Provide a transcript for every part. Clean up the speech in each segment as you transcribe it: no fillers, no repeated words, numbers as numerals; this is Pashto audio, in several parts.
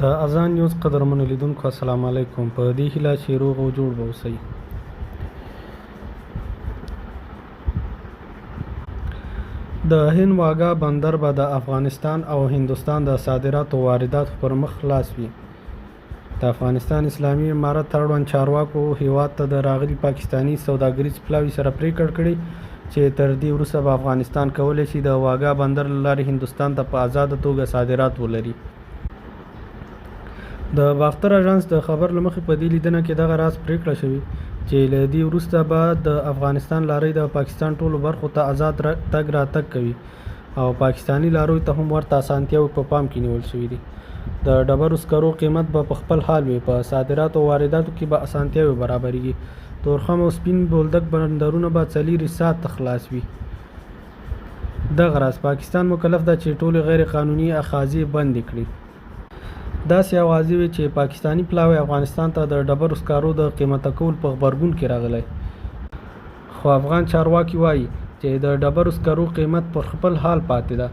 د اذان نیوز قدرمنو لیدونکو السلام علیکم. په دې هیله چې روغ او جوړ به اوسئ. د هند واګه بندر به د افغانستان او هندوستان د صادراتو او وارداتو پر مخ خلاص وي. د افغانستان اسلامي امارت اړوند چارواکو هیواد ته د راغلي پاکستاني سوداګریز پلاوي سره پریکړه کړې چې تر دې وروسته به افغانستان کولی شي د واګه بندر له لارې هندوستان ته په آزاده توګه صادرات ولري. د باختر اژانس د خبر له مخې په دې لیدنه کې دغه راز پریکړه شوې چې له دې وروسته به د افغانستان لارۍ د پاکستان ټولو برخو ته آزاد تګ راتګ کوي او پاکستاني لارویو ته هم ورته اسانتیاوې په پام کې نیول شوي دي. د ډبرو سکرو قیمت به په خپل حال وي. په صادراتو او وارداتو کې به اسانتیاوې برابرېږي. تورخم او سپین بولدک بندرونه به 4 ساعت خلاص وي. دغه راز پاکستان مکلف ده چې ټولې غیر قانوني اخاذې بندې کړي. داسې اوازې وي چې پاکستاني پلاوی افغانستان ته د ډبرو سکارو د قیمته کول په غبرګون کې راغلی، خو افغان چارواکي وایي چې د ډبرو سکرو قیمت پر خپل حال پاتې ده.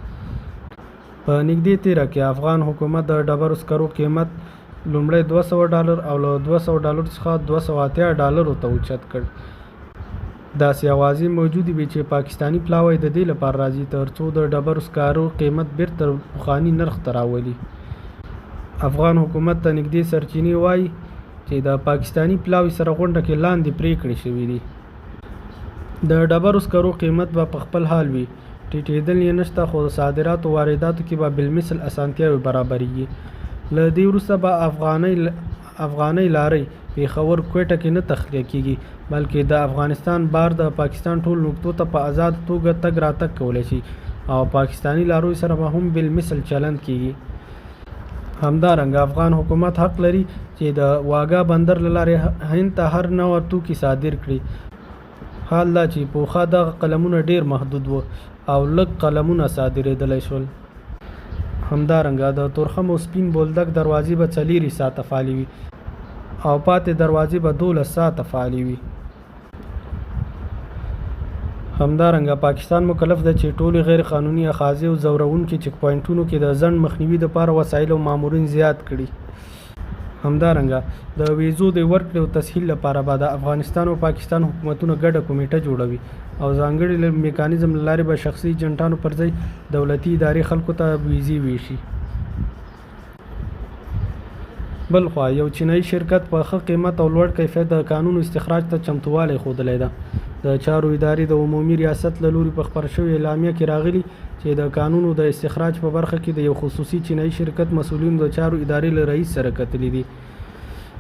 په نږدې تیره کې افغان حکومت د ډبرو سکرو قیمت لومړی $200 او له $200 څخه $280 ته اوچت کړ. داسې اوازې موجودې وي چې پاکستاني پلاوی د دې لپاره راځي ترڅو د ډبرو سکارو قیمت بیرته پخواني نرخ ته راولي. افغان حکومت ته نږدې سرچینې وایي چې د پاکستاني پلاوي سره غونډه کې لاندې پریکړې شوې دي. د ډبرو سکرو قیمت به په خپل حال وي، ټیټېدل یې نشته، خو د صادراتو او وارداتو کې به بالمثل اسانتیاوې برابرېږي. له دې وروسته به افغانۍ لارۍ پېښور کوټه کې نه تخلیه کېږي، بلکې د افغانستان بار د پاکستان ټول نقطو ته په آزاد توګه تګ راتګ کولی شي او پاکستاني لارویو سره به هم بالمثل چلند کېږي. همدارنګه افغان حکومت حق لري چې د واګه بندر له لارې هند ته هر نوع توکي صادر کړي. حال دا چې پوخا دغه قلمونه ډیر محدود وو او لږ قلمونه صادرېدلی شول. همدارنګه د تورخم او سپین بولدک دروازې به 4 ساعته فعالې وي او پاتې دروازې به 12 ساعته فعالې وي. همدارنګه پاکستان مکلف ده چې ټولې غیر قانوني اخاذې او ځورونکي چک پوینټونو کې د ځنډ مخنیوي لپاره وسایل او مامورین زیات کړي. همدارنګه د ویزو د ورکړې او تسهیل لپاره به د افغانستان او پاکستان حکومتونه ګډه کمیټه جوړوي او ځانګړي میکانیزم له لارې به شخصي ایجنټانو پر ځای دولتي ادارې خلکو ته ویزې ویشي. بلخوا یو چینایي شرکت په ښه قیمت او لوړ کیفیت د کانونو استخراج ته چمتووالی ښودلی ده. د چارو ادارې د عمومي ریاست له لوري په خپره شوې اعلامیه کې راغلي چې د کانونو د استخراج په برخه کې د یو خصوصي چینایي شرکت مسؤلینو د چارو ادارې له رئیس سره کتلي دي.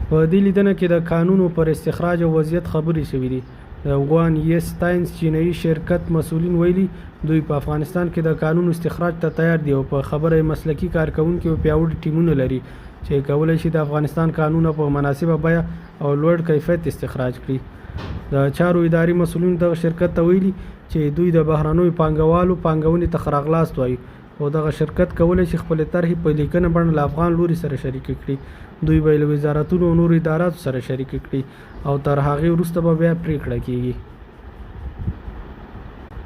په دې لیدنه کې د کانونو پر استخراج او وضعیت خبرې شوې دي. د وان یسټاینز چینایي شرکت مسؤلین ویلي دوی په افغانستان کې د کانونو استخراج ته تیار دي او په خبره مسلکي کارکوونکي او پیاوړي ټیمونه لري چې کولی شي د افغانستان کانونه په مناسبه بیه او لوړ کیفیت استخراج کړي. د چارو اداري مسؤلینو دغه شرکت ته ویلي چې دوی د بهرنیو پانګوالو پانګونې ته ښه راغلاست وایي او دغه شرکت کولی شي خپلې طرحې په لیکنه بڼه له افغان لوري سره شریکې کړي. دوی به له وزارتونو او نورو اداراتو سره شریکې کړي او تر هغې وروسته به بیا پریکړه کیږي.